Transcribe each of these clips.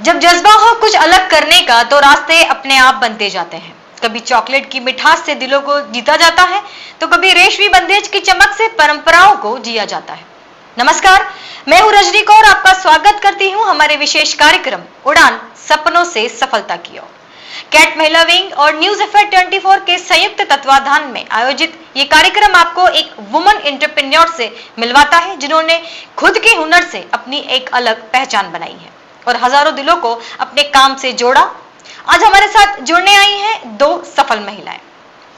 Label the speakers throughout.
Speaker 1: जब जज्बा हो कुछ अलग करने का तो रास्ते अपने आप बनते जाते हैं। कभी चॉकलेट की मिठास से दिलों को जीता जाता है तो कभी रेशमी बंदेज की चमक से परंपराओं को जिया जाता है। नमस्कार, मैं हूं रजनी कौर, आपका स्वागत करती हूं हमारे विशेष कार्यक्रम उड़ान सपनों से सफलता की ओर। कैट महिला विंग और न्यूज एफएम 24 के संयुक्त तत्वाधान में आयोजित ये कार्यक्रम आपको एक वुमन एंटरप्रेन्योर से मिलवाता है जिन्होंने खुद के हुनर से अपनी एक अलग पहचान बनाई है और हजारों दिलों को अपने काम से जोड़ा। आज हमारे साथ जुड़ने आई हैं दो सफल महिलाएं।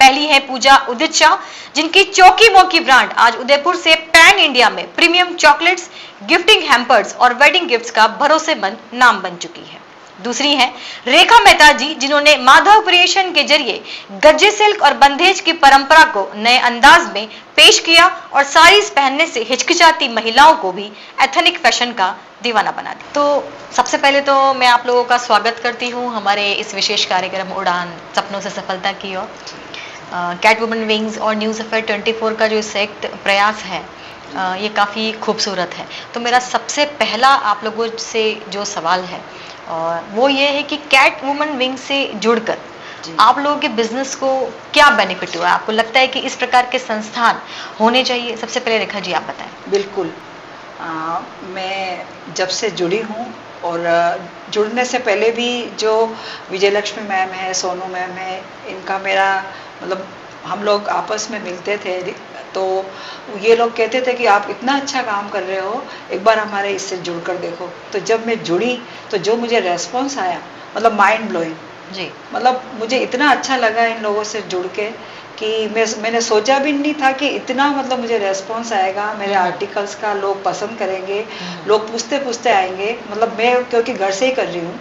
Speaker 1: पहली है पूजा उदित शाह, जिनकी चौकी मोकी ब्रांड आज उदयपुर से पैन इंडिया में प्रीमियम चॉकलेट्स, गिफ्टिंग हैम्पर्स और वेडिंग गिफ्ट्स का भरोसेमंद नाम बन चुकी है। दूसरी है रेखा मेहता जी, जिन्होंने माधव क्रिएशन के जरिए गज्जे सिल्क और बंधेज की परंपरा को नए अंदाज में पेश किया और साड़ीज पहनने से हिचकिचाती महिलाओं को भी एथनिक फैशन का दीवाना बना दिया। तो सबसे पहले तो मैं आप लोगों का स्वागत करती हूँ हमारे इस विशेष कार्यक्रम उड़ान सपनों से सफलता की ओर। कैट वुमन विंग्स और न्यूज एफएम 24 का जो संयुक्त प्रयास है ये काफ़ी खूबसूरत है। तो मेरा सबसे पहला आप लोगों से जो सवाल है और वो ये है कि कैट वुमन विंग से जुड़कर आप लोगों के बिजनेस को क्या बेनिफिट हुआ? आपको लगता है कि इस प्रकार के संस्थान होने चाहिए? सबसे पहले रेखा जी आप बताएं।
Speaker 2: बिल्कुल, मैं जब से जुड़ी हूँ और जुड़ने से पहले भी जो विजयलक्ष्मी मैम है, सोनू मैम है, इनका मेरा मतलब हम लोग आपस में मिलते थे तो ये लोग कहते थे कि आप इतना अच्छा काम कर रहे हो, एक बार हमारे इससे जुड़कर देखो। तो जब मैं जुड़ी तो जो मुझे रेस्पॉन्स आया मतलब माइंड ब्लोइंग जी, मतलब मुझे इतना अच्छा लगा इन लोगों से जुड़ के कि मैंने सोचा भी नहीं था कि इतना मतलब मुझे रेस्पॉन्स आएगा, मेरे आर्टिकल्स का लोग पसंद करेंगे, लोग पूछते पूछते आएंगे। मतलब मैं क्योंकि घर से ही कर रही हूँ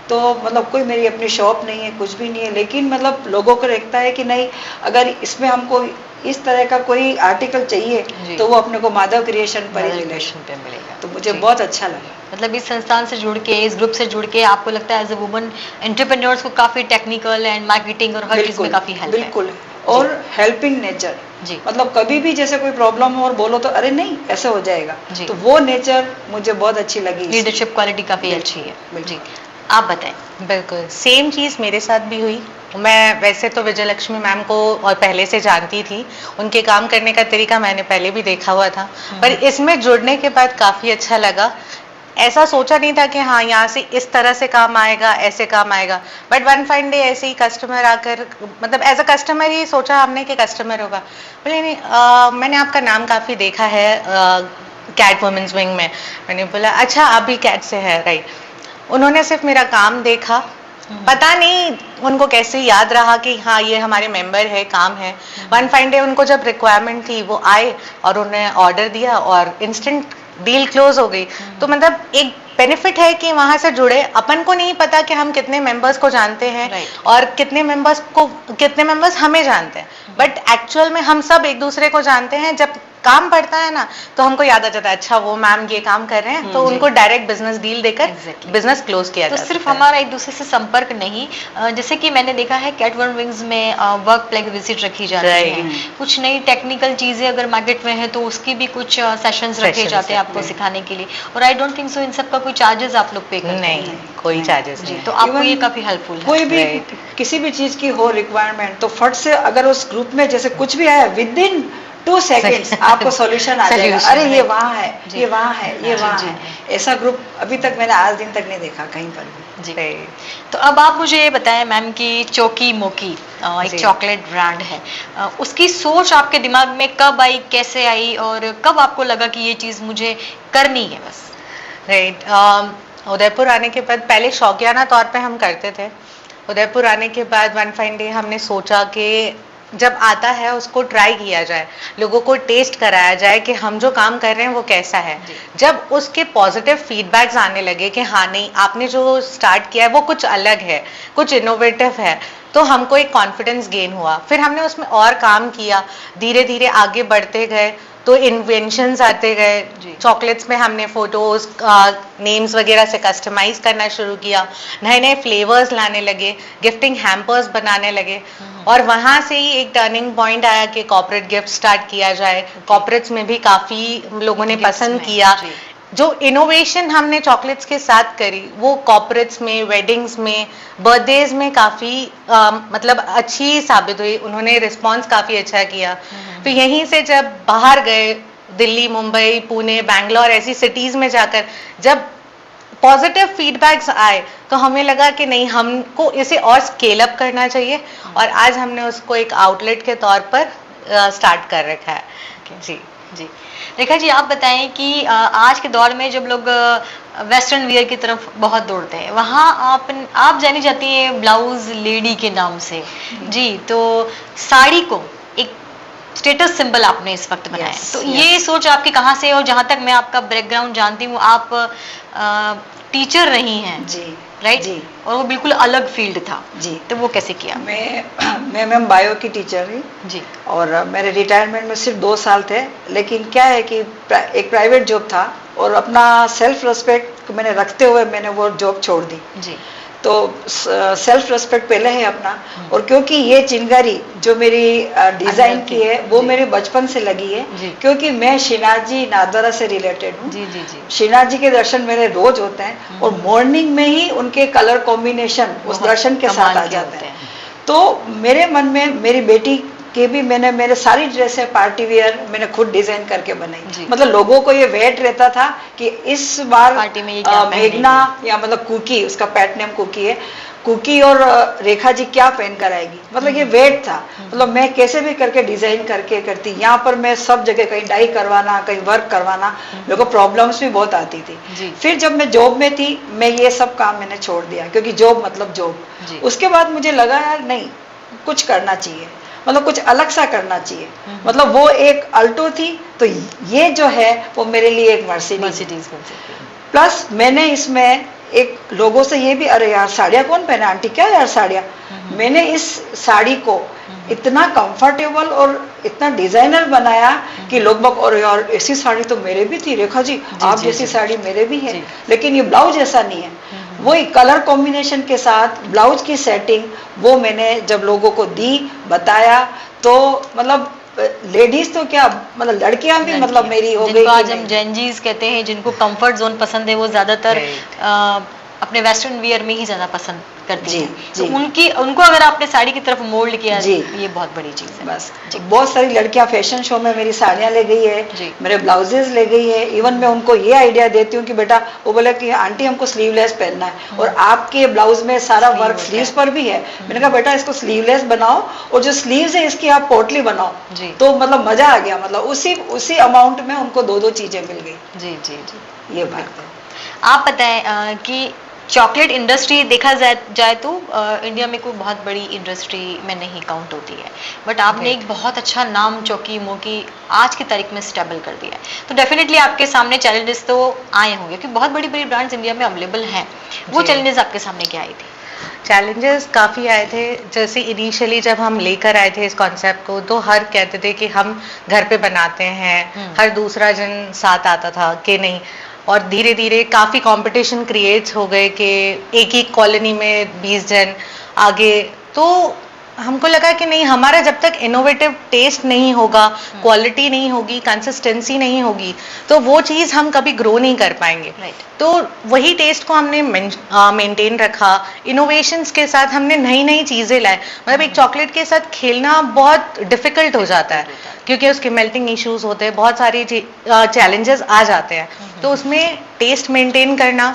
Speaker 2: तो मतलब कोई मेरी अपनी शॉप नहीं है, कुछ भी नहीं है, लेकिन मतलब लोगों को लगता है कि नहीं, अगर इसमें हमको इस तरह का कोई आर्टिकल चाहिए तो वो अपने को माधव क्रिएशन पर ही मिलेगा। तो मुझे बहुत अच्छा लगा।
Speaker 1: मतलब इस संस्थान से जुड़ के, इस ग्रुप से जुड़ के आपको लगता है एज ए वुमन एंटरप्रेन्योर्स को काफी टेक्निकल एंड मार्केटिंग और हर चीज में काफी हेल्प है।
Speaker 2: बिल्कुल, और हेल्पिंग नेचर जी, मतलब कभी भी जैसे कोई प्रॉब्लम हो और बोलो तो अरे नहीं ऐसे हो जाएगा, तो वो नेचर मुझे बहुत अच्छी लगी।
Speaker 1: लीडरशिप क्वालिटी काफी अच्छी है जी। आप बताएं।
Speaker 3: बिल्कुल सेम चीज़ मेरे साथ भी हुई। मैं वैसे तो विजयलक्ष्मी मैम को और पहले से जानती थी, उनके काम करने का तरीका मैंने पहले भी देखा हुआ था, पर इसमें जुड़ने के बाद काफ़ी अच्छा लगा। ऐसा सोचा नहीं था कि हाँ यहाँ से इस तरह से काम आएगा, ऐसे काम आएगा, बट वन फाइन डे ऐसे ही कस्टमर आकर, मतलब एज अ कस्टमर ही सोचा हमने कि कस्टमर होगा, बोले नहीं मैंने आपका नाम काफ़ी देखा है कैट वुमेन्स विंग में। मैंने बोला अच्छा आप भी कैट से है, राइट। उन्होंने सिर्फ मेरा काम देखा, पता नहीं उनको कैसे याद रहा कि हाँ ये हमारे मेंबर है, काम है। वन फाइन डे उनको जब रिक्वायरमेंट थी वो आए और उन्हें ऑर्डर दिया और इंस्टेंट डील क्लोज हो गई। तो मतलब एक बेनिफिट है कि वहां से जुड़े। अपन को नहीं पता कि हम कितने मेंबर्स को जानते हैं और कितने मेंबर्स हमें जानते हैं, बट एक्चुअल में हम सब एक दूसरे को जानते हैं। जब काम पड़ता है ना तो हमको याद आ जाता है अच्छा वो मैम ये काम कर रहे हैं, तो उनको डायरेक्ट बिजनेस डील देकर बिजनेस क्लोज किया जाता है।
Speaker 1: तो सिर्फ हमारा एक दूसरे से संपर्क नहीं, जैसे कि मैंने देखा है कैट वुमन विंग्स में वर्क प्लेस विजिट रखी जाती है, कुछ नई टेक्निकल चीजें अगर मार्केट में है तो उसकी भी कुछ सेशंस रखे जाते हैं आपको सिखाने के लिए। और आई डोंट थिंक सो इन सब का कोई चार्जेस आप लोग पे करते हैं?
Speaker 3: नहीं, कोई चार्जेस नहीं।
Speaker 1: तो आपको ये काफी हेल्पफुल है।
Speaker 2: कोई भी किसी भी चीज की हो रिक्वायरमेंट तो फट से अगर उस ग्रुप में जैसे कुछ भी आया विद इन 2 सेकेंड्स आपको सॉल्यूशन आ जाएगा। अरे ये वहाँ है, ये वहाँ है, ये वहाँ है। ऐसा ग्रुप अभी तक मैंने आज दिन तक नहीं देखा कहीं पर भी
Speaker 1: जी। तो अब आप मुझे ये बताएं मैम की चौकी मोकी एक चॉकलेट ब्रांड है, उसकी सोच आपके दिमाग में कब आई, कैसे आई और कब आपको लगा कि ये चीज मुझे करनी है? बस
Speaker 3: राइट। उदयपुर आने के बाद पहले शौकियाना तौर पे हम करते थे। उदयपुर आने के बाद वन फाइन डे हमने सोचा कि जब आता है उसको ट्राई किया जाए, लोगों को टेस्ट कराया जाए कि हम जो काम कर रहे हैं वो कैसा है। जब उसके पॉजिटिव फीडबैक्स आने लगे कि हाँ नहीं आपने जो स्टार्ट किया है वो कुछ अलग है, कुछ इनोवेटिव है, तो हमको एक कॉन्फिडेंस गेन हुआ। फिर हमने उसमें और काम किया, धीरे धीरे आगे बढ़ते गए तो इन्वेंशंस आते गए। चॉकलेट्स में हमने फोटोज नेम्स वगैरह से कस्टमाइज करना शुरू किया, नए नए फ्लेवर्स लाने लगे, गिफ्टिंग हैम्पर्स बनाने लगे और वहाँ से ही एक टर्निंग पॉइंट आया कि कॉर्पोरेट गिफ्ट स्टार्ट किया जाए। कॉर्पोरेट्स में भी काफ़ी लोगों ने पसंद किया। जो इनोवेशन हमने चॉकलेट्स के साथ करी वो कॉर्पोरेट्स में, वेडिंग्स में, बर्थडेज में काफ़ी मतलब अच्छी साबित हुई। उन्होंने रिस्पॉन्स काफ़ी अच्छा किया। तो यहीं से जब बाहर गए, दिल्ली, मुंबई, पुणे, बैंगलोर ऐसी सिटीज़ में जाकर जब पॉजिटिव फीडबैक्स आए तो हमें लगा कि नहीं, हमको इसे और स्केल अप करना चाहिए और आज हमने उसको एक आउटलेट के तौर पर स्टार्ट कर रखा है। जी
Speaker 1: जी, रेखा जी आप बताएं कि आज के दौर में जब लोग वेस्टर्न वियर की तरफ बहुत दौड़ते हैं, वहाँ आप जानी जाती हैं ब्लाउज लेडी के नाम से। जी, तो साड़ी को एक स्टेटस सिंबल आपने इस वक्त बनाया है। तो ये सोच आपकी कहाँ से? और जहाँ तक मैं आपका बैकग्राउंड जानती हूँ, आप टीचर रही हैं।
Speaker 2: जी,
Speaker 1: राइट
Speaker 2: जी।
Speaker 1: और वो बिल्कुल अलग फील्ड था।
Speaker 2: जी,
Speaker 1: तो वो कैसे किया?
Speaker 2: मैं मैम बायो की टीचर हुई
Speaker 1: जी,
Speaker 2: और मेरे रिटायरमेंट में सिर्फ 2 साल थे, लेकिन क्या है कि एक प्राइवेट जॉब था और अपना सेल्फ रिस्पेक्ट मैंने रखते हुए मैंने वो जॉब छोड़ दी।
Speaker 1: जी,
Speaker 2: तो सेल्फ रिस्पेक्ट पहले है अपना। और क्योंकि ये चिनगारी जो मेरी डिजाइन की है वो मेरे बचपन से लगी है, क्योंकि मैं श्रीनाथ जी नाथद्वारा से रिलेटेड हूँ।
Speaker 1: जी, जी, जी।
Speaker 2: श्रीनाथ जी के दर्शन मेरे रोज होते हैं और मॉर्निंग में ही उनके कलर कॉम्बिनेशन उस दर्शन के साथ आ जाते हैं। तो मेरे मन में मेरी बेटी के भी मैंने मेरे सारी ड्रेसें पार्टी वियर मैंने खुद डिजाइन करके बनाई। मतलब लोगों को ये वेट रहता था कि इस बार
Speaker 1: पार्टी में
Speaker 2: मेघना या मतलब कुकी, उसका पेट नेम कुकी है, कुकी और रेखा जी क्या पहन कर आएगी, मतलब ये वेट था। मतलब मैं कैसे भी करके डिजाइन करके करती। यहाँ पर मैं सब जगह कहीं डाई करवाना, कहीं वर्क करवाना, मेरे को प्रॉब्लम्स भी बहुत आती थी। फिर जब मैं जॉब में थी, मैं ये सब काम मैंने छोड़ दिया, क्योंकि जॉब मतलब जॉब। उसके बाद मुझे लगा यार नहीं, कुछ करना चाहिए, मतलब कुछ अलग सा करना चाहिए। मतलब वो एक अल्टो थी, तो ये जो है वो मेरे लिए एक मर्सिडीज। प्लस मैंने इसमें एक लोगों से ये भी, अरे यार साड़ियाँ कौन पहने आंटी, क्या यार साड़ियाँ। मैंने इस साड़ी को इतना कंफर्टेबल और इतना डिजाइनर बनाया कि लोग बाग, और यार ऐसी साड़ी तो मेरे भी थी रेखा जी, आप जैसी साड़ी मेरे भी है, लेकिन ये ब्लाउज ऐसा नहीं है। वही कलर कॉम्बिनेशन के साथ ब्लाउज की सेटिंग वो मैंने जब लोगों को दी, बताया, तो मतलब लेडीज तो क्या, मतलब लड़कियां भी मतलब मेरी हो गई।
Speaker 1: आज हम जेनजीज कहते हैं, जिनको कंफर्ट जोन पसंद है, वो ज्यादातर अपने वेस्टर्न वियर में ही ज्यादा पसंद करती हैं। तो उनको अगर आपने साड़ी की तरफ मोल्ड किया, ये बहुत बड़ी चीज है।
Speaker 2: बस बहुत सारी लड़कियां फैशन शो में मेरी साड़ियां ले गई है, मेरे ब्लाउजेस ले गई है। इवन मैं उनको ये आइडिया देती हूँ कि बेटा, वो बोले कि आंटी हमको स्लीवलेस पहनना है और आपके ब्लाउज में सारा वर्क स्लीव्स पर भी है। मैंने कहा बेटा इसको स्लीवलेस बनाओ और जो स्लीव्स है इसकी आप पोटली बनाओ। तो मतलब मजा आ गया, मतलब उसी अमाउंट में उनको 2 चीजें मिल गई।
Speaker 1: जी जी जी,
Speaker 2: ये बात है।
Speaker 1: आप बताएं कि चॉकलेट इंडस्ट्री देखा जाए तो इंडिया में कोई बहुत बड़ी इंडस्ट्री में नहीं काउंट होती है, बट आपने एक बहुत अच्छा नाम चौकी मोकी आज की तारीख में स्टेबल कर दिया है। तो डेफिनेटली आपके सामने चैलेंजेस तो आए होंगे, क्योंकि बहुत बड़ी बड़ी ब्रांड्स इंडिया में अवेलेबल हैं। वो चैलेंजेस आपके सामने क्या आए थे?
Speaker 3: चैलेंजेस काफ़ी आए थे। जैसे इनिशियली जब हम लेकर आए थे इस कॉन्सेप्ट को, तो हर कहते थे कि हम घर पे बनाते हैं, हर दूसरा जन साथ आता था कि नहीं। और धीरे धीरे काफ़ी कंपटीशन क्रिएट हो गए कि एक ही कॉलोनी में 20 जन आगे। तो हमको लगा कि नहीं, हमारा जब तक इनोवेटिव टेस्ट नहीं होगा, क्वालिटी नहीं होगी, कंसिस्टेंसी नहीं होगी, तो वो चीज़ हम कभी ग्रो नहीं कर पाएंगे। तो वही टेस्ट को हमने मेंटेन रखा। इनोवेशंस के साथ हमने नई नई चीज़ें लाए। मतलब एक चॉकलेट के साथ खेलना बहुत डिफिकल्ट हो जाता है, क्योंकि उसके मेल्टिंग इश्यूज होते हैं, बहुत सारी चैलेंजेस आ जाते हैं। तो उसमें टेस्ट मेंटेन करना,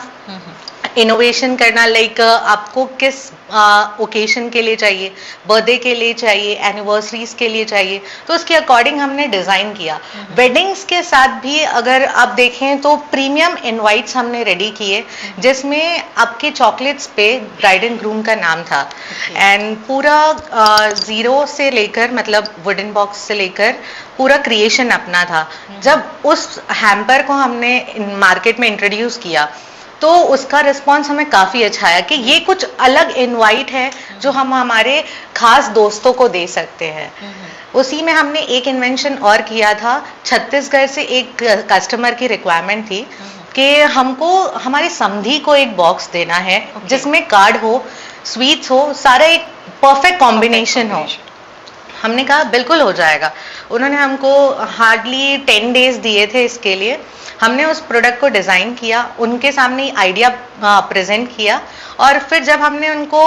Speaker 3: इनोवेशन करना, लाइक आपको किस ओकेशन के लिए चाहिए, बर्थडे के लिए चाहिए, एनिवर्सरीज के लिए चाहिए, तो उसके अकॉर्डिंग हमने डिज़ाइन किया। वेडिंग्स के साथ भी अगर आप देखें तो प्रीमियम इनवाइट्स हमने रेडी किए, जिसमें आपके चॉकलेट्स पे ब्राइड एंड ग्रूम का नाम था। एंड पूरा 0 से लेकर, मतलब वुडन बॉक्स से लेकर पूरा क्रिएशन अपना था। जब उस हैम्पर को हमने मार्केट में इंट्रोड्यूस किया, तो उसका रिस्पांस हमें काफ़ी अच्छा आया कि ये कुछ अलग इनवाइट है जो हम हमारे खास दोस्तों को दे सकते हैं। उसी में हमने एक इन्वेंशन और किया था। छत्तीसगढ़ से एक कस्टमर की रिक्वायरमेंट थी कि हमको हमारी समधी को एक बॉक्स देना है जिसमें कार्ड हो, स्वीट्स हो, सारा एक परफेक्ट कॉम्बिनेशन हो। हमने कहा बिल्कुल हो जाएगा। उन्होंने हमको हार्डली 10 डेज दिए थे इसके लिए। हमने उस प्रोडक्ट को डिज़ाइन किया, उनके सामने आइडिया प्रेजेंट किया, और फिर जब हमने उनको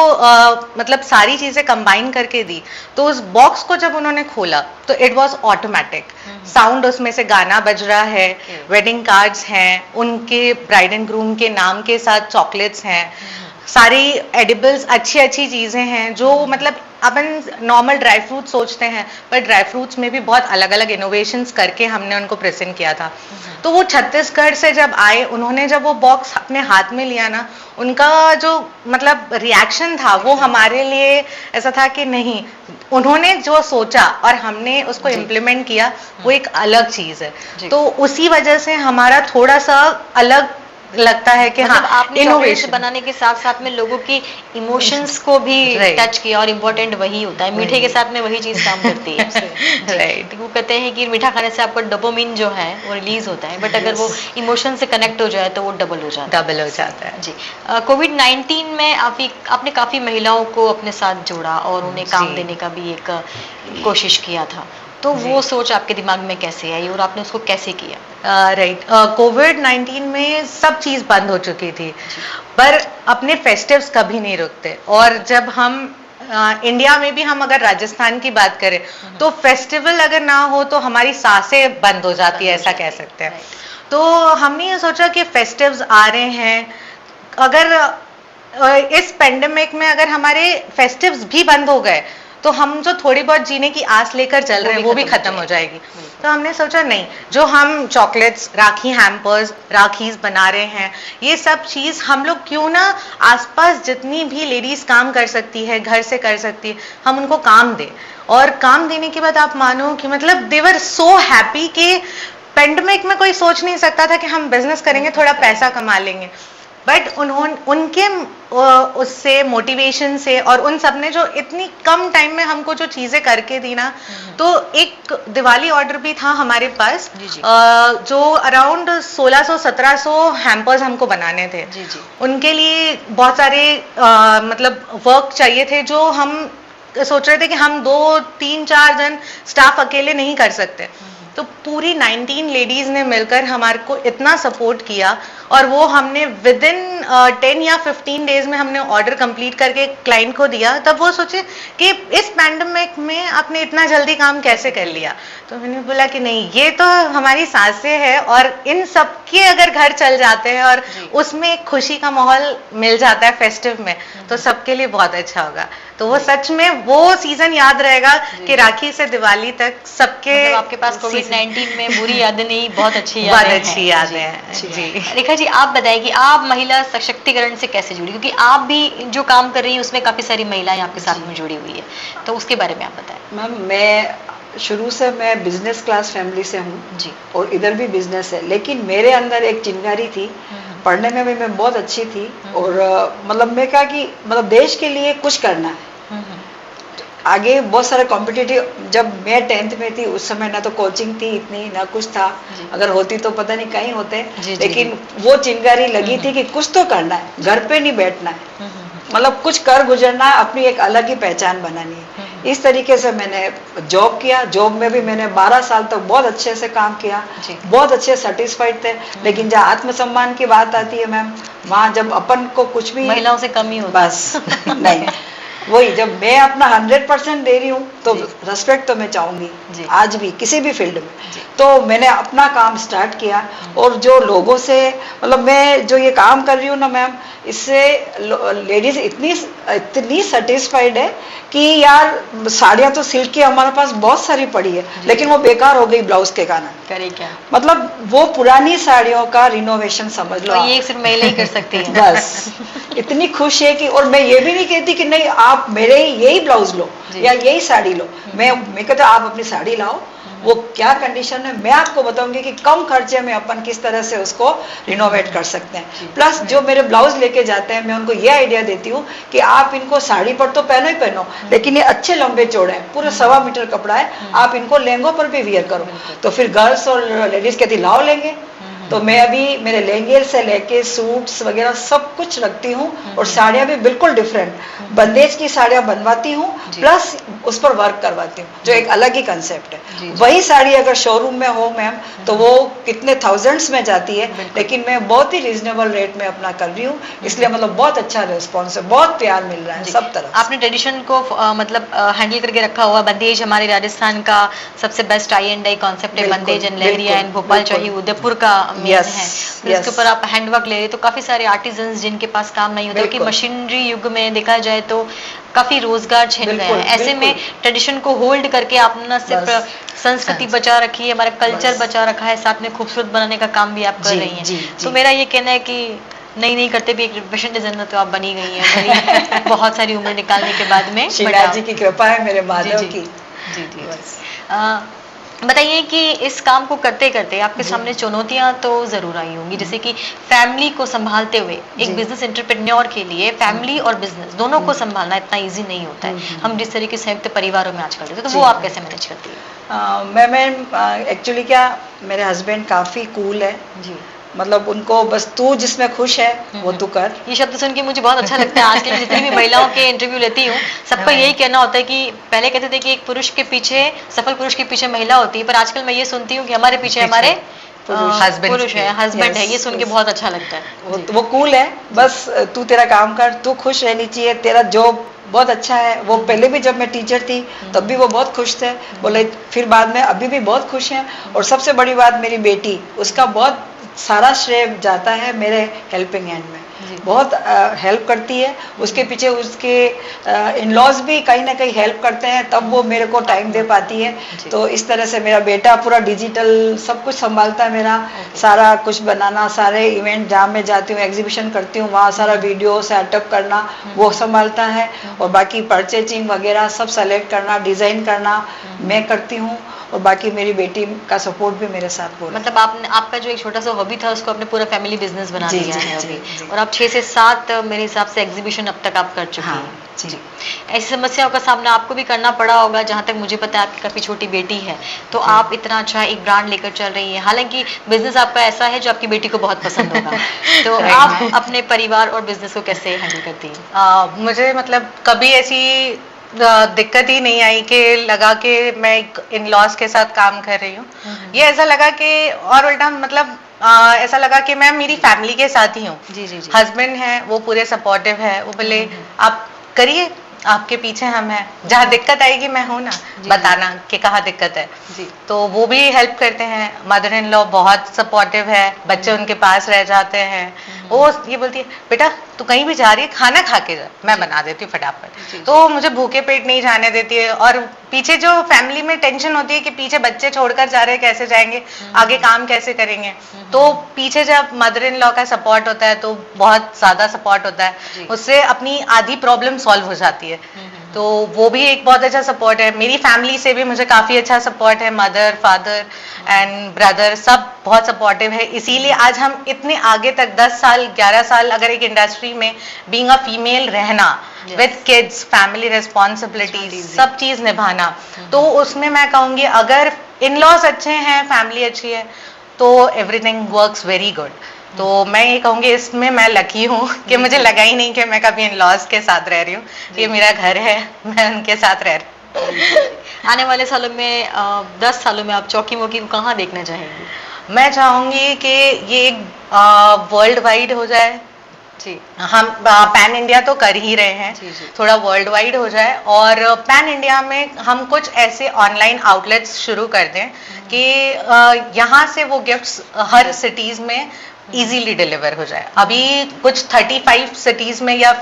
Speaker 3: मतलब सारी चीज़ें कंबाइन करके दी, तो उस बॉक्स को जब उन्होंने खोला तो इट वाज ऑटोमेटिक साउंड, उसमें से गाना बज रहा है, वेडिंग कार्ड्स हैं, उनके ब्राइड एंड ग्रूम के नाम के साथ चॉकलेट्स हैं, सारी एडिबल्स अच्छी अच्छी चीज़ें हैं जो मतलब अपन नॉर्मल ड्राई फ्रूट सोचते हैं, पर ड्राई फ्रूट्स में भी बहुत अलग अलग इनोवेशंस करके हमने उनको प्रेजेंट किया था। तो वो छत्तीसगढ़ से जब आए, उन्होंने जब वो बॉक्स अपने हाथ में लिया ना, उनका जो मतलब रिएक्शन था वो हमारे लिए ऐसा था कि नहीं, उन्होंने जो सोचा और हमने उसको इम्प्लीमेंट किया वो एक अलग चीज़ है। तो उसी वजह से हमारा थोड़ा सा अलग लगता है कि
Speaker 1: मतलब
Speaker 3: हाँ,
Speaker 1: आपने इनोवेशन बनाने के साथ साथ में लोगों की इमोशंस को भी टच किया, और इम्पोर्टेंट वही होता है, मीठे के साथ में वही चीज काम करती है। राइट, वो कहते हैं कि मीठा खाने से आपका डोपामिन जो है वो रिलीज होता है, बट अगर वो इमोशन से कनेक्ट हो जाए तो वो डबल हो जाता है। जी, कोविड-19 में आपने काफी महिलाओं को अपने साथ जोड़ा और उन्हें काम देने का भी एक कोशिश किया था, तो वो सोच आपके दिमाग में कैसे आई और आपने उसको कैसे किया?
Speaker 3: राइट, कोविड-19 में सब चीज़ बंद हो चुकी थी, पर अपने फेस्टिव्स कभी नहीं रुकते। और जब हम इंडिया में भी हम अगर राजस्थान की बात करें तो फेस्टिवल अगर ना हो तो हमारी सांसें बंद हो जाती है, ऐसा कह सकते हैं। तो हमने ये सोचा कि फेस्टिव्स आ रहे हैं, अगर इस पेंडेमिक में अगर हमारे फेस्टिव्स भी बंद हो गए तो हम जो थोड़ी बहुत जीने की आस लेकर चल रहे हैं वो भी खत्म हो जाएगी। तो हमने सोचा नहीं, जो हम चॉकलेट्स, राखी हैम्पर्स, राखीज बना रहे हैं, ये सब चीज़ हम लोग क्यों ना आसपास जितनी भी लेडीज काम कर सकती है, घर से कर सकती है, हम उनको काम दें। और काम देने के बाद आप मानो कि मतलब दे वर सो हैप्पी कि पेंडेमिक में कोई सोच नहीं सकता था कि हम बिजनेस करेंगे, थोड़ा पैसा कमा लेंगे, बट उनके उससे मोटिवेशन से और उन सब ने जो इतनी कम टाइम में हमको जो चीजें करके दी ना, तो एक दिवाली ऑर्डर भी था हमारे पास जो अराउंड 1600-1700 हैम्पर्स हमको बनाने थे। उनके लिए बहुत सारे मतलब वर्क चाहिए थे, जो हम सोच रहे थे कि हम 2-3-4 जन स्टाफ अकेले नहीं कर सकते। तो पूरी 19 लेडीज ने मिलकर हमारे को इतना सपोर्ट किया, और वो हमने विद इन 10 या 15 डेज में हमने ऑर्डर कंप्लीट करके क्लाइंट को दिया। तब वो सोचे कि इस पैंडेमिक में आपने इतना जल्दी काम कैसे कर लिया। तो मैंने बोला कि नहीं, ये तो हमारी सांसें हैं, और इन सबके अगर घर चल जाते हैं और उसमें एक खुशी का माहौल मिल जाता है फेस्टिव में, तो सबके लिए बहुत अच्छा होगा। तो वो सच में वो सीजन याद रहेगा कि राखी से दिवाली तक सबके
Speaker 1: मतलब आपके पास कोविड-19 में बुरी यादें नहीं, बहुत अच्छी
Speaker 3: यादें हैं। जी,
Speaker 1: रेखा जी, आप बताइए कि आप महिला सशक्तिकरण से कैसे जुड़ी, क्योंकि आप भी जो काम कर रही हैं उसमें काफी सारी महिलाएं आपके साथ में जुड़ी हुई है, तो उसके बारे में आप बताएं।
Speaker 2: मैम, मैं शुरू से मैं बिजनेस क्लास फैमिली से हूँ जी, और इधर भी बिजनेस है, लेकिन मेरे अंदर एक चिंगारी थी, पढ़ने में भी मैं बहुत अच्छी थी, और मतलब मैं कहा कि मतलब देश के लिए कुछ करना है। आगे बहुत सारे कॉम्पिटिटिव, जब मैं 10th में थी उस समय ना तो कोचिंग थी इतनी, ना कुछ था, अगर होती तो पता नहीं कहीं होते, लेकिन वो चिंगारी लगी थी कि कुछ तो करना है, घर पे नहीं बैठना है, मतलब कुछ कर गुजरना है, अपनी एक अलग ही पहचान बनानी है। इस तरीके से मैंने जॉब किया। जॉब में भी मैंने 12 साल तक बहुत अच्छे से काम किया, बहुत अच्छे सेटिस्फाइड थे, लेकिन जहाँ आत्मसम्मान की बात आती है मैम, वहाँ जब अपन को कुछ भी
Speaker 1: महिलाओं से कम ही होता,
Speaker 2: बस नहीं, वही जब मैं अपना 100% दे रही हूँ तो रेस्पेक्ट तो मैं चाहूंगी आज भी किसी भी फील्ड में। तो मैंने अपना काम स्टार्ट किया, और जो लोगों से मतलब मैं जो ये काम कर रही हूँ ना मैम, इससे लेडीज इतनी सेटिस्फाइड है कि यार साड़ियाँ तो सिल्क की हमारे पास बहुत सारी पड़ी है, लेकिन वो बेकार हो गई ब्लाउज के कारण।
Speaker 1: करे क्या,
Speaker 2: मतलब वो पुरानी साड़ियों का रिनोवेशन समझ लो,
Speaker 1: तो ये सिर्फ महिला ही कर सकती है।
Speaker 2: बस इतनी खुश है कि, और मैं ये भी नहीं कहती कि नहीं आप मेरे यही ब्लाउज लो या यही साड़ी लो, मैं कहता आप अपनी साड़ी लाओ, वो क्या कंडीशन है मैं आपको बताऊंगी कि कम खर्चे में अपन किस तरह से उसको रिनोवेट कर सकते हैं। प्लस जो मेरे ब्लाउज लेके जाते हैं, मैं उनको ये आइडिया देती हूँ कि आप इनको साड़ी पर तो पहनो ही पहनो, लेकिन ये अच्छे लंबे चौड़े हैं, पूरे 1.25 मीटर कपड़ा है, आप इनको लहंगों पर भी वियर करो। तो फिर गर्ल्स और लेडीज कहती लाओ लेंगे, तो मैं अभी मेरे लहंगे से लेके सूट्स वगैरह सब कुछ रखती हूँ, और साड़ियाँ भी बिल्कुल डिफरेंट बंदेज की साड़ियाँ बनवाती हूँ, प्लस उस पर वर्क करवाती हूँ, जो एक अलग ही कंसेप्ट है। वही साड़ी अगर शोरूम में हो मैम तो वो कितने थाउजेंड्स में जाती है, लेकिन मैं बहुत ही रीजनेबल रेट में अपना कर रही हूँ, इसलिए मतलब बहुत अच्छा रिस्पॉन्स है, बहुत प्यार मिल रहा है सब तरफ।
Speaker 1: आपने ट्रेडिशन को मतलब हैंडल करके रखा हुआ। बंदेज हमारे राजस्थान का सबसे best I and I concept है, बंदेज एंड लहरिया एंड भोपाल चाहिए उदयपुर का मेन है। फिर उसके ऊपर आप हैंडवर्क ले रहे तो काफी सारे आर्टिजन्स जिनके पास काम नहीं होता, क्योंकि मशीनरी युग में देखा जाए तो काफी रोजगार छिन गए हैं। ऐसे में ट्रेडिशन को होल्ड करके आपने न सिर्फ संस्कृति बचा रखी है, हमारा कल्चर बचा रखा है, साथ में खूबसूरत बनाने का काम भी आप कर रही हैं। तो मेरा ये कहना है कि नहीं करते भी एक फैशन डिजाइनर तो आप बनी गई हैं बहुत सारी उम्र निकालने के बाद में।
Speaker 2: शिवराज जी की कृपा है, मेरे माधव की।
Speaker 1: बताइए कि इस काम को करते करते आपके सामने चुनौतियां तो जरूर आई होंगी, जैसे कि फैमिली को संभालते हुए एक बिजनेस एंटरप्रेन्योर के लिए फैमिली और बिजनेस दोनों को संभालना इतना इजी नहीं होता है। हम जिस तरीके से संयुक्त परिवारों में आजकल रहते हैं, तो वो आप कैसे मैनेज करती है?
Speaker 2: मैं एक्चुअली क्या, मेरे हस्बैंड काफी कूल है जी, मतलब उनको बस तू जिसमें खुश है वो तू कर।
Speaker 1: ये शब्द सुन के मुझे बहुत अच्छा लगता है। आजकल जितनी भी महिलाओं के इंटरव्यू लेती हूँ सबका यही कहना होता है कि पहले कहते थे कि एक पुरुष के पीछे, सफल पुरुष के पीछे महिला होती है, पर आजकल मैं ये सुनती हूँ कि हमारे पीछे हमारे पुरुष है, हस्बैंड है। ये सुन के बहुत अच्छा लगता है।
Speaker 2: वो कूल है, बस तू तेरा काम कर, तू खुश रहनी चाहिए, तेरा जॉब बहुत अच्छा है। वो पहले भी जब मैं टीचर थी तब भी वो बहुत खुश थे, बोले फिर बाद में अभी भी बहुत खुश हैं। और सबसे बड़ी बात मेरी बेटी, उसका बहुत सारा श्रेय जाता है मेरे हेल्पिंग हैंड में, बहुत हेल्प करती है। उसके पीछे उसके इन लॉज भी कहीं ना कहीं हेल्प करते हैं, तब वो मेरे को टाइम दे पाती है। तो इस तरह से मेरा बेटा पूरा डिजिटल सब कुछ संभालता है, मेरा सारा कुछ बनाना, सारे इवेंट जहाँ मैं जाती हूँ, एग्जीबिशन करती हूँ, वहाँ सारा वीडियो सेटअप करना वो संभालता है, और बाकी परचेजिंग वगैरह सब सेलेक्ट करना, डिजाइन करना मैं करती हूँ, और बाकी मेरी बेटी का सपोर्ट भी मेरे साथ हो।
Speaker 1: मतलब आपका जो एक छोटा सा हॉबी था उसको आपने पूरा फैमिली बिजनेस बना दिया है अभी, और आप 6 से 7 मेरे हिसाब से एग्जीबिशन अब तक आप कर चुकी हैं। जी। ऐसी समस्याओं का सामना आपको भी करना पड़ा होगा, जहाँ तक मुझे पता है आपकी काफी छोटी बेटी है, तो आप इतना अच्छा एक ब्रांड लेकर चल रही हैं, हालांकि बिजनेस आपका ऐसा है जो आपकी बेटी को बहुत पसंद होगा। तो आप अपने परिवार और बिजनेस को कैसे हैंडल करती हैं?
Speaker 3: मुझे मतलब कभी ऐसी दिक्कत ही नहीं आई कि लगा कि मैं एक इन लॉज के साथ काम कर रही हूँ। ये ऐसा लगा कि, और उल्टा मतलब ऐसा लगा कि मैं मेरी फैमिली के साथ ही हूँ। हस्बैंड है वो पूरे सपोर्टिव है, वो बोले आप करिए, आपके पीछे हम हैं, जहाँ दिक्कत आएगी मैं हूँ ना, बताना कि कहाँ दिक्कत है। तो वो भी हेल्प करते हैं। मदर इन लॉ बहुत सपोर्टिव है, बच्चे उनके पास रह जाते हैं। वो ये बोलती है बेटा तू कहीं भी जा रही है खाना खा के जा, मैं बना देती हूँ फटाफट। तो मुझे भूखे पेट नहीं जाने देती है। और पीछे जो फैमिली में टेंशन होती है कि पीछे बच्चे छोड़कर जा रहे हैं, कैसे जाएंगे आगे, काम कैसे करेंगे, तो पीछे जब मदर इन लॉ का सपोर्ट होता है तो बहुत ज्यादा सपोर्ट होता है, उससे अपनी आधी प्रॉब्लम सॉल्व हो जाती है। तो वो भी एक बहुत अच्छा सपोर्ट है। मेरी फैमिली से भी मुझे काफी अच्छा सपोर्ट है, मदर, फादर एंड ब्रदर सब बहुत सपोर्टिव है। इसीलिए आज हम इतने आगे तक 10 साल 11 साल अगर एक इंडस्ट्री में बीइंग अ फीमेल रहना, विद किड्स, फैमिली रिस्पॉन्सिबिलिटीज, सब चीज निभाना, तो उसमें मैं कहूँगी अगर इन लॉज अच्छे हैं, फैमिली अच्छी है, तो एवरीथिंग वर्क्स वेरी गुड। तो मैं ये कहूँगी इसमें मैं लकी हूँ कि मुझे लगा ही नहीं कि मैं कभी इन लॉज के साथ रह रही हूँ। ये मेरा घर है, मैं उनके साथ रह रही हूँ।
Speaker 1: आने वाले सालों में 10 सालों में आप चौकी वॉकी को कहाँ देखना चाहेंगी?
Speaker 3: मैं चाहूँगी कि ये एक वर्ल्ड वाइड हो जाए। जी, हम पैन इंडिया तो कर ही रहे हैं, थोड़ा वर्ल्ड वाइड हो जाए, और पैन इंडिया में हम कुछ ऐसे ऑनलाइन आउटलेट्स शुरू कर दें कि यहाँ से वो गिफ्ट्स हर सिटीज में इजीली डिलीवर हो जाए। अभी कुछ 35 सिटीज में या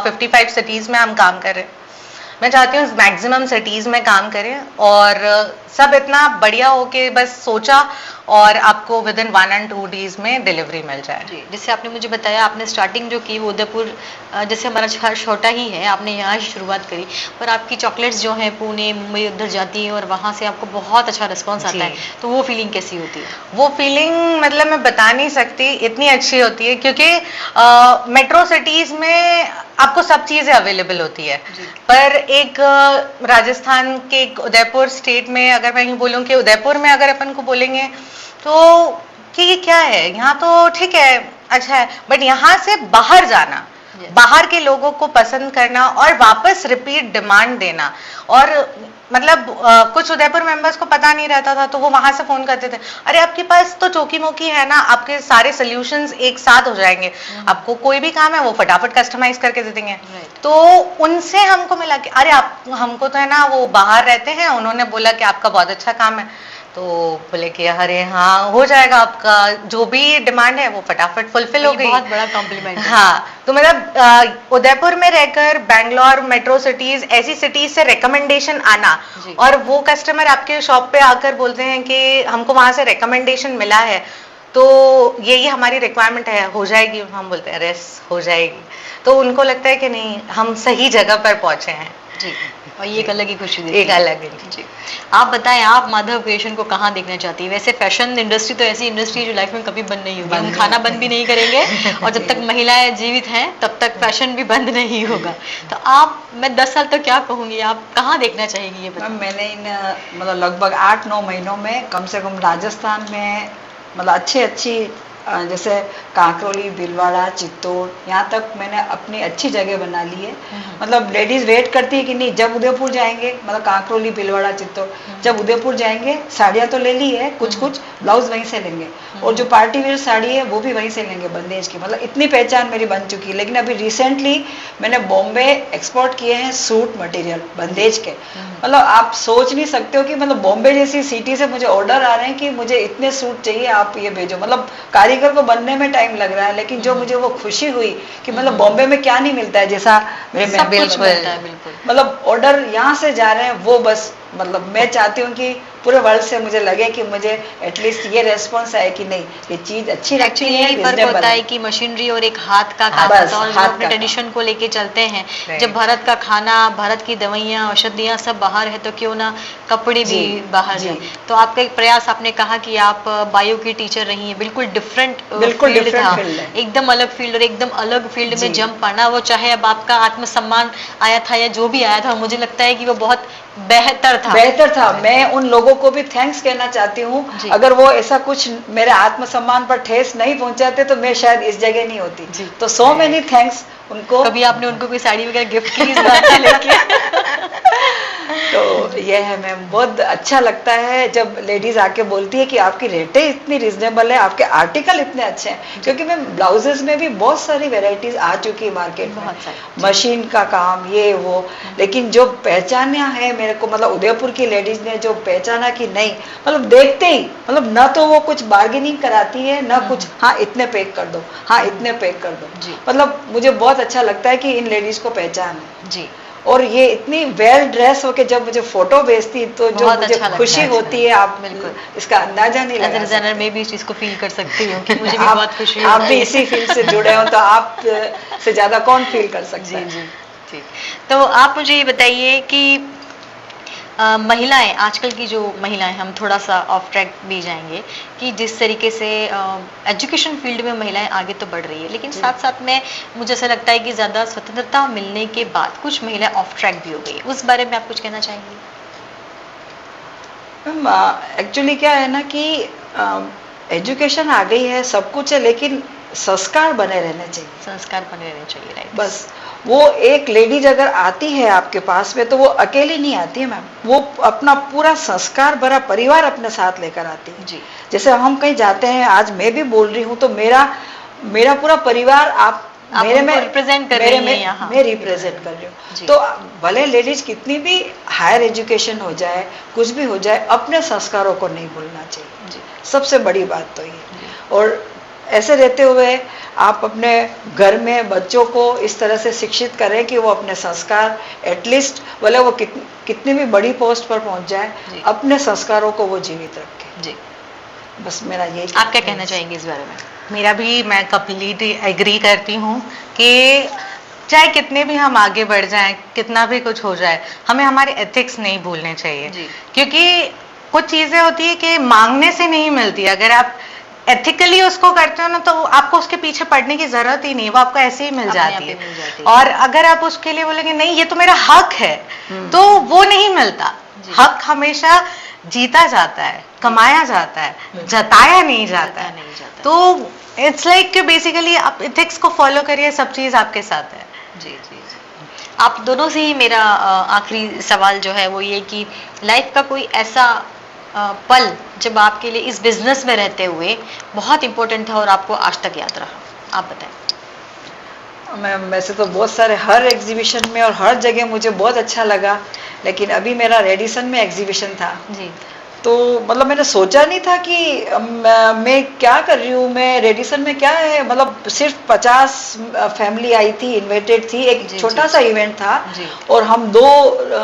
Speaker 3: 55 सिटीज में हम काम कर रहे हैं। मैं चाहती हूँ मैक्सिमम सिटीज में काम करें, और सब इतना बढ़िया हो कि बस सोचा और आपको विद इन 1 and 2 days में डिलीवरी मिल जाए।
Speaker 1: जी, जैसे आपने मुझे बताया आपने स्टार्टिंग जो की वो उदयपुर, जैसे हमारा शहर छोटा ही है, आपने यहाँ से शुरुआत करी, पर आपकी चॉकलेट्स जो हैं पुणे, मुंबई उधर जाती हैं और वहाँ से आपको बहुत अच्छा रिस्पॉन्स आता है, तो वो फीलिंग कैसी होती है?
Speaker 3: वो फीलिंग मतलब मैं बता नहीं सकती, इतनी अच्छी होती है, क्योंकि मेट्रो सिटीज में आपको सब चीजें अवेलेबल होती है, पर एक राजस्थान के उदयपुर स्टेट में, अगर मैं यूँ बोलूँ कि उदयपुर में अगर अपन को बोलेंगे तो कि ये क्या है, यहाँ तो ठीक है, अच्छा है, बट यहाँ से बाहर जाना, बाहर के लोगों को पसंद करना और वापस रिपीट डिमांड देना। और मतलब कुछ उदयपुर मेंबर्स को पता नहीं रहता था, तो वो वहां से फोन करते थे, अरे आपके पास तो चौकी मोकी है ना, आपके सारे सोल्यूशंस एक साथ हो जाएंगे, आपको कोई भी काम है वो फटाफट कस्टमाइज करके दे देंगे। तो उनसे हमको मिला कि अरे आप, हमको तो है ना वो बाहर रहते हैं, उन्होंने बोला कि आपका बहुत अच्छा काम है, तो बोले कि अरे हाँ हो जाएगा, आपका जो भी डिमांड है वो फटाफट फुलफिल हो गई।
Speaker 1: बहुत बड़ा कॉम्प्लीमेंट है।
Speaker 3: हाँ, तो मतलब उदयपुर में रहकर बैंगलोर मेट्रो सिटीज, ऐसी सिटीज से रिकमेंडेशन आना और वो कस्टमर आपके शॉप पे आकर बोलते हैं कि हमको वहां से रिकमेंडेशन मिला है, तो यही हमारी रिक्वायरमेंट है, हो जाएगी। हम बोलते हैं रेस हो जाएगी, तो उनको लगता है कि नहीं हम सही जगह पर पहुंचे हैं
Speaker 1: जी, और ये एक अलग ही खुशी देती है।
Speaker 3: एक अलग ही।
Speaker 1: जी, आप बताएं, आप माधव क्रिएशन को कहाँ देखना चाहती है? वैसे फैशन इंडस्ट्री तो ऐसी इंडस्ट्री है जो लाइफ में कभी बंद नहीं होगी, हम खाना बंद भी नहीं करेंगे और जब तक महिलाएं जीवित हैं तब तक फैशन भी बंद नहीं होगा। तो आप, मैं 10 साल तक क्या कहूंगी, आप कहाँ देखना चाहेंगी ये बताएं?
Speaker 2: मैंने इन मतलब लगभग 8-9 महीनों में कम से कम राजस्थान में मतलब अच्छी जैसे कांकरोली, भीलवाड़ा, चित्तौड़, यहाँ तक मैंने अपनी अच्छी जगह बना ली है। मतलब लेडीज वेट करती है कि नहीं, जब उदयपुर जाएंगे, मतलब कांकरोली, भीलवाड़ा, चित्तौड़, जब उदयपुर जाएंगे साड़ियाँ तो ले ली है, कुछ ब्लाउज वहीं से लेंगे और जो पार्टी वेयर साड़ी है वो भी वहीं से लेंगे, बंदेज की। मतलब इतनी पहचान मेरी बन चुकी है। लेकिन अभी रिसेंटली मैंने बॉम्बे एक्सपोर्ट किए हैं सूट मटेरियल बंदेज के। मतलब आप सोच नहीं सकते हो कि मतलब बॉम्बे जैसी सिटी से मुझे ऑर्डर आ रहे हैं कि मुझे इतने सूट चाहिए, आप ये भेजो। मतलब कारीगर को बनने में टाइम लग रहा है, लेकिन जो मुझे वो खुशी हुई कि मतलब बॉम्बे में क्या नहीं मिलता है जैसा मेरे
Speaker 1: सब कुछ मिलता है। बिल्कुल,
Speaker 2: मतलब ऑर्डर यहाँ से जा रहे हैं, वो बस मतलब मैं चाहती हूँ कि पूरे वर्ल्ड से मुझे लगे कि मुझे एटलीस्ट ये रेस्पॉन्स आए कि नहीं, ये चीज अच्छी लगती है।
Speaker 1: यही फर्क होता है कि मशीनरी और एक हाथ का काम होता है, और जो अपने ट्रेडिशन को लेके चलते हैं। जब भारत का खाना, भारत की दवाइयाँ, औषधियाँ सब बाहर है, तो क्यों ना कपड़े भी बाहर जाए। तो आपका एक प्रयास, आपने कहा कि आप बायो की टीचर रही हैं, बिल्कुल डिफरेंट फील्ड था, एकदम अलग फील्ड, और एकदम अलग फील्ड में जंप पाना, वो चाहे अब आपका आत्मसम्मान आया था या जो भी आया था, मुझे लगता है कि वो बहुत बेहतर था।
Speaker 2: मैं उन लोगों को भी थैंक्स कहना चाहती हूँ। अगर वो ऐसा कुछ मेरे आत्मसम्मान पर ठेस नहीं पहुंचाते तो मैं शायद इस जगह नहीं होती। तो सो मेनी थैंक्स उनको।
Speaker 1: कभी आपने उनको कोई साड़ी वगैरह गिफ्ट की इस बात से लेके?
Speaker 2: तो यह है मैम, बहुत अच्छा लगता है जब लेडीज आके बोलती है कि आपकी रेटें इतनी रिजनेबल है, आपके आर्टिकल इतने अच्छे हैं। क्योंकि मैम ब्लाउजेस में भी बहुत सारी वेराइटीज आ चुकी है मार्केट में, मशीन का काम, ये वो। लेकिन जो पहचाना है मेरे को, मतलब उदयपुर की लेडीज ने जो पहचाना कि नहीं, मतलब देखते ही, मतलब ना तो वो कुछ बार्गेनिंग कराती है, ना कुछ हाँ इतने पैक कर दो, हाँ इतने पैक कर दो। मतलब मुझे बहुत अच्छा लगता है कि इन लेडीज को पहचान है जी। और ये इतनी वेल ड्रेस होके जब मुझे फोटो भेजती तो जो मुझे अच्छा खुशी होती है, आप बिल्कुल इसका अंदाजा नहीं लगा सकते।
Speaker 1: मैं भी इस चीज को फील कर सकती हूँ कि मुझे भी बहुत खुशी
Speaker 2: आप भी इसी फील्ड से जुड़े हो, तो आप से ज्यादा कौन फील कर सकते हैं।
Speaker 1: जी ठीक। तो आप मुझे ये बताइए कि महिलाएं, आजकल की जो महिलाएं, हम थोड़ा सा ऑफ ट्रैक भी जाएंगे कि जिस तरीके से एजुकेशन फील्ड में महिलाएं आगे तो बढ़ रही है, लेकिन साथ साथ में मुझे ऐसा लगता है कि ज़्यादा स्वतंत्रता मिलने के बाद कुछ महिलाएं ऑफ ट्रैक भी हो गई। उस बारे में आप कुछ कहना चाहेंगी?
Speaker 2: मैम एक्चुअली क्या है ना कि एजुकेशन आ गई है, सब कुछ है, लेकिन संस्कार बने रहने चाहिए।
Speaker 1: संस्कार बने रहने चाहिए, राइट।
Speaker 2: बस वो एक लेडीज अगर आती है आपके पास में तो वो अकेली नहीं आती है मैम, वो अपना पूरा संस्कार भरा परिवार अपने साथ लेकर आती है जी। जैसे हम कहीं जाते हैं, आज मैं भी बोल रही हूँ तो मेरा पूरा परिवार आप मेरे में रिप्रेजेंट कर रही हैं यहाँ, मैं रिप्रेजेंट कर रही हूँ। तो भले लेडीज कितनी भी हायर एजुकेशन हो जाए, कुछ भी हो जाए, अपने संस्कारों को नहीं भूलना चाहिए जी। सबसे बड़ी बात तो ये। और ऐसे रहते हुए आप अपने घर में बच्चों को इस तरह से शिक्षित करें कि वो अपने संस्कार, एटलीस्ट भले वो कितनी भी बड़ी पोस्ट पर पहुंच जाए, अपने संस्कारों को वो जीवित रखें जी। बस मेरा यही।
Speaker 1: आप क्या कहना चाहेंगे इस बारे में?
Speaker 3: मेरा भी, मैं कंप्लीट एग्री करती हूँ कि चाहे कितने भी हम आगे बढ़ जाएं, कितना भी कुछ हो जाए, हमें हमारे एथिक्स नहीं भूलने चाहिए जी। क्योंकि कुछ चीजें होती है कि मांगने से नहीं मिलती। अगर आप एथिकली उसको करते हो ना, तो आपको उसके पीछे पड़ने की जरूरत ही नहीं, वो आपको ऐसे ही मिल जाती है। और अगर आप उसके लिए बोलेंगे नहीं ये तो मेरा हक है, तो वो नहीं मिलता। हक हमेशा जीता जाता है, कमाया जाता है, जताया नहीं जाता है। तो इट्स लाइक कि बेसिकली आप इथिक्स को फॉलो करिए, सब चीज आपके साथ है।
Speaker 1: जी जी जी। आप दोनों से ही मेरा आखिरी सवाल जो है वो ये कि लाइफ का कोई ऐसा पल जब आपके लिए इस बिजनेस में रहते हुए बहुत इंपॉर्टेंट था और आपको आज तक याद रहा, आप बताएं।
Speaker 2: मैं वैसे तो बहुत सारे, हर एग्जीबिशन में और हर जगह मुझे बहुत अच्छा लगा, लेकिन अभी मेरा रेडिसन में एग्जीबिशन था
Speaker 1: जी।
Speaker 2: तो मतलब मैंने सोचा नहीं था कि मैं क्या कर रही हूँ, मैं रेडिसन में क्या है, मतलब सिर्फ 50 फैमिली आई थी, इनवाइटेड थी, एक छोटा सा इवेंट था और हम दो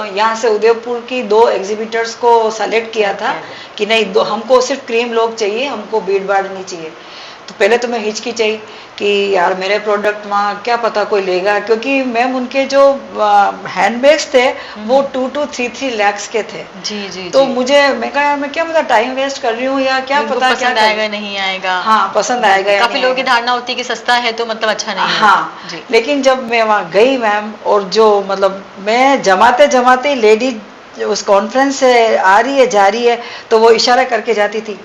Speaker 2: यहाँ से उदयपुर की 2 एग्जीबिटर्स को सेलेक्ट किया था कि नहीं, हमको सिर्फ क्रीम लोग चाहिए, हमको भीड़ भाड़ नहीं चाहिए। तो पहले तो मैं हिचकिचाई कि यार मेरे प्रोडक्ट वहाँ क्या पता कोई लेगा, क्योंकि मैम उनके जो हैंडबैग्स थे वो 2 to 3 lakhs के थे।
Speaker 1: जी जी।
Speaker 2: तो मुझे, मैं कहा यार मैं क्या पता टाइम वेस्ट कर रही हूँ या क्या पता
Speaker 1: पसंद आएगा नहीं आएगा।
Speaker 2: हाँ, पसंद आएगा।
Speaker 1: काफी लोगों की धारणा होती है कि सस्ता है तो मतलब अच्छा नहीं है।
Speaker 2: हाँ
Speaker 1: जी।
Speaker 2: लेकिन जब मैं वहाँ गई मैम, और जो मतलब मैं जमाते जमाते लेडीज उस कॉन्फ्रेंस से आ रही है जा रही है तो वो इशारा करके जाती थी,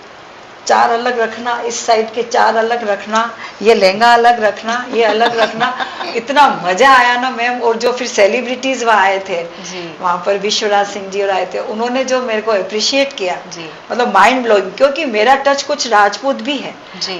Speaker 2: 4 अलग रखना, इस साइड के 4 अलग रखना, ये लहंगा अलग रखना, ये अलग रखना। इतना मजा आया ना मैम। और जो फिर सेलिब्रिटीज वहाँ आए थे, वहाँ पर विश्वराज सिंह जी और आए थे, उन्होंने जो मेरे को अप्रिशिएट किया, मतलब माइंड ब्लोइंग, क्योंकि मेरा टच कुछ राजपूत भी है।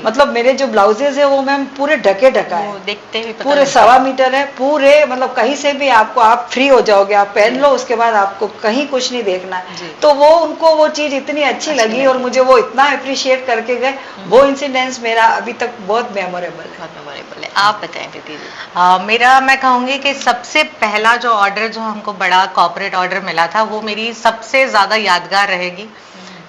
Speaker 2: मतलब मेरे जो ब्लाउजेज है वो मैम पूरे ढके ढका है,
Speaker 1: देखते ही
Speaker 2: पूरे 1.25 मीटर है, पूरे मतलब कहीं से भी आपको, आप फ्री हो जाओगे, आप पहन लो, उसके बाद आपको कहीं कुछ नहीं देखना। तो वो उनको वो चीज इतनी अच्छी लगी और मुझे वो इतना अप्रिशिएट करके गए। वो इंसिडेंस मेरा अभी तक बहुत मेमोरेबल है।
Speaker 1: आप बताएं प्रीति जी।
Speaker 3: मेरा, मैं कहूँगी कि सबसे पहला जो ऑर्डर, जो हमको बड़ा कॉर्पोरेट ऑर्डर मिला था, वो मेरी सबसे ज़्यादा यादगार रहेगी,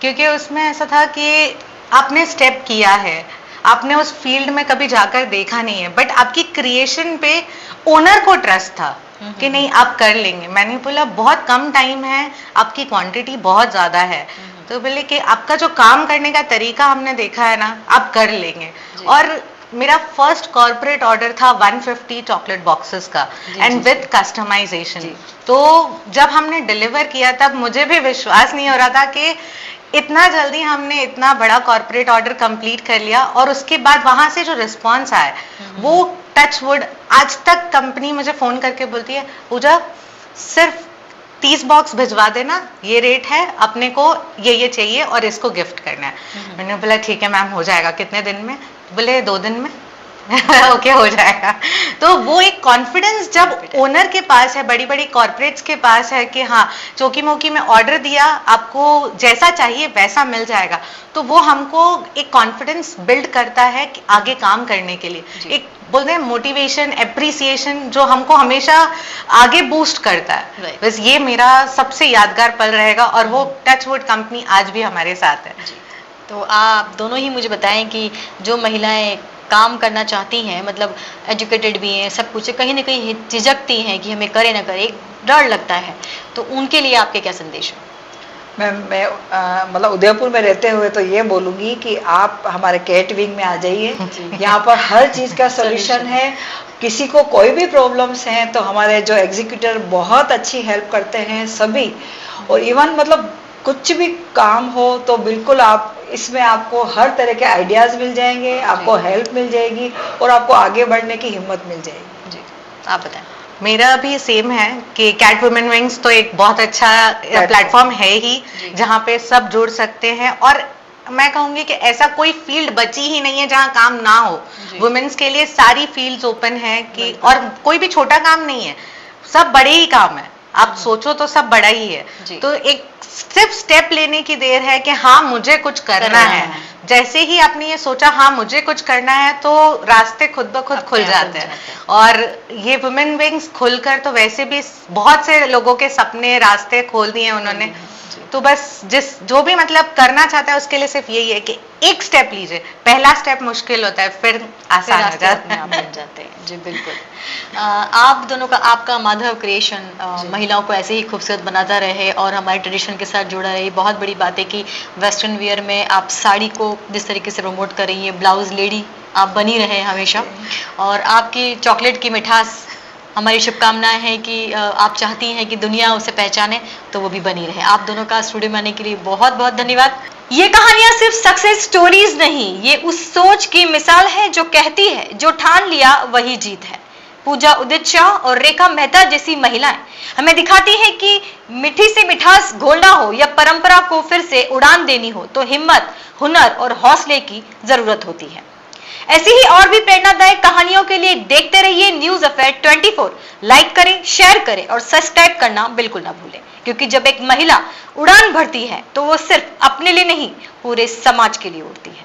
Speaker 3: क्योंकि उसमें ऐसा था कि आपने स्टेप किया है, आपने उस फील्ड में कभी जाकर देखा नहीं है, बट आपकी क्रिएशन पे ओनर को ट्रस्ट था कि नहीं आप कर लेंगे। मैंने बोला बहुत कम टाइम है, आपकी क्वांटिटी बहुत ज़्यादा है, तो बोले कि आपका जो काम करने का तरीका हमने देखा है ना, आप कर लेंगे। और मेरा फर्स्ट कॉर्पोरेट ऑर्डर था 150 चॉकलेट बॉक्सेस का, एंड विद कस्टमाइजेशन। तो जब हमने डिलीवर किया तब मुझे भी विश्वास नहीं हो रहा था कि इतना जल्दी हमने इतना बड़ा कॉर्पोरेट ऑर्डर कंप्लीट कर लिया। और उसके बाद वहां से जो रिस्पॉन्स आया, वो टच वुड, आज तक कंपनी मुझे फोन करके बोलती है, पूजा सिर्फ 30 बॉक्स भिजवा देना, ये रेट है, अपने को ये चाहिए और इसको गिफ्ट करना है। मैंने बोला ठीक है मैम, हो जाएगा, कितने दिन में? बोले 2 दिन में। ओके हो जाएगा। तो वो एक कॉन्फिडेंस जब ओनर के पास है, बड़ी बड़ी कॉर्पोरेट्स के पास है कि हाँ चौकी मौकी में ऑर्डर दिया, आपको जैसा चाहिए वैसा मिल जाएगा, तो वो हमको एक कॉन्फिडेंस बिल्ड करता है कि आगे काम करने के लिए। एक बोलते हैं मोटिवेशन, एप्रिसिएशन, जो हमको हमेशा आगे बूस्ट करता है। बस ये मेरा सबसे यादगार पल रहेगा, और वो टचवुड कंपनी आज भी हमारे साथ है।
Speaker 1: तो आप दोनों ही मुझे बताएं कि जो महिलाएं काम करना चाहती हैं, मतलब एजुकेटेड भी हैं, सब कुछ, कहीं ना कहीं झिझकती हैं कि हमें करे ना करे, एक डर लगता है, तो उनके लिए आपके क्या संदेश है?
Speaker 2: मैं मतलब उदयपुर में रहते हुए तो ये बोलूँगी कि आप हमारे कैट विंग में आ जाइए। यहाँ पर हर चीज़ का सोल्यूशन है। किसी को कोई भी प्रॉब्लम्स हैं तो हमारे जो एग्जीक्यूटर बहुत अच्छी हेल्प करते हैं सभी। और इवन मतलब कुछ भी काम हो तो बिल्कुल आप इसमें, आपको हर तरह के आइडियाज़ मिल जाएंगे, आपको हेल्प मिल जाएगी और आपको आगे बढ़ने की हिम्मत मिल जाएगी।
Speaker 1: जी, आप बताएं।
Speaker 3: मेरा भी सेम है कि कैट वुमेन विंग्स तो एक बहुत अच्छा प्लेटफॉर्म है ही, जहाँ पे सब जुड़ सकते हैं। और मैं कहूँगी कि ऐसा कोई फील्ड बची ही नहीं है जहाँ काम ना हो। वुमेन्स के लिए सारी फील्ड्स ओपन है कि, और कोई भी छोटा काम नहीं है, सब बड़े ही काम है। आप सोचो तो सब बड़ा ही है। तो एक सिर्फ स्टेप लेने की देर है कि हाँ मुझे कुछ करना है। जैसे ही आपने ये सोचा हाँ मुझे कुछ करना है, तो रास्ते खुद ब खुद खुल जाते हैं। और ये वुमेन विंग्स खुलकर तो वैसे भी बहुत से लोगों के सपने, रास्ते खोल दिए उन्होंने। तो बस जो भी मतलब करना चाहता है उसके लिए सिर्फ यही है कि एक स्टेप लीजिए। पहला स्टेप मुश्किल होता है, फिर आसान हो जाता है,
Speaker 1: बन जाते हैं। जी बिल्कुल। आप दोनों का, आपका माधव क्रिएशन महिलाओं को ऐसे ही खूबसूरत बनाता रहे और हमारे ट्रेडिशन के साथ जुड़ा रहे। बहुत बड़ी बात है कि वेस्टर्न वियर में आप साड़ी को जिस तरीके से प्रमोट कर रही है, ब्लाउज लेडी आप बनी रहे हमेशा, और आपकी चॉकलेट की मिठास हमारी शुभकामनाएं हैं कि आप चाहती हैं कि दुनिया उसे पहचाने, तो वो भी बनी रहे। आप दोनों का स्टूडियो में आने के लिए बहुत बहुत धन्यवाद। ये कहानियां सिर्फ सक्सेस स्टोरीज नहीं, ये उस सोच की मिसाल है जो कहती है जो ठान लिया वही जीत है। पूजा उदित शाह और रेखा मेहता जैसी महिलाएं हमें दिखाती हैं कि मीठी से मिठास घोलना हो या परंपरा को फिर से उड़ान देनी हो तो हिम्मत, हुनर और हौसले की जरूरत होती है। ऐसी ही और भी प्रेरणादायक कहानियों के लिए देखते रहिए न्यूज अफेयर 24। लाइक करें, शेयर करें और सब्सक्राइब करना बिल्कुल ना भूलें, क्योंकि जब एक महिला उड़ान भरती है तो वो सिर्फ अपने लिए नहीं, पूरे समाज के लिए उड़ती है।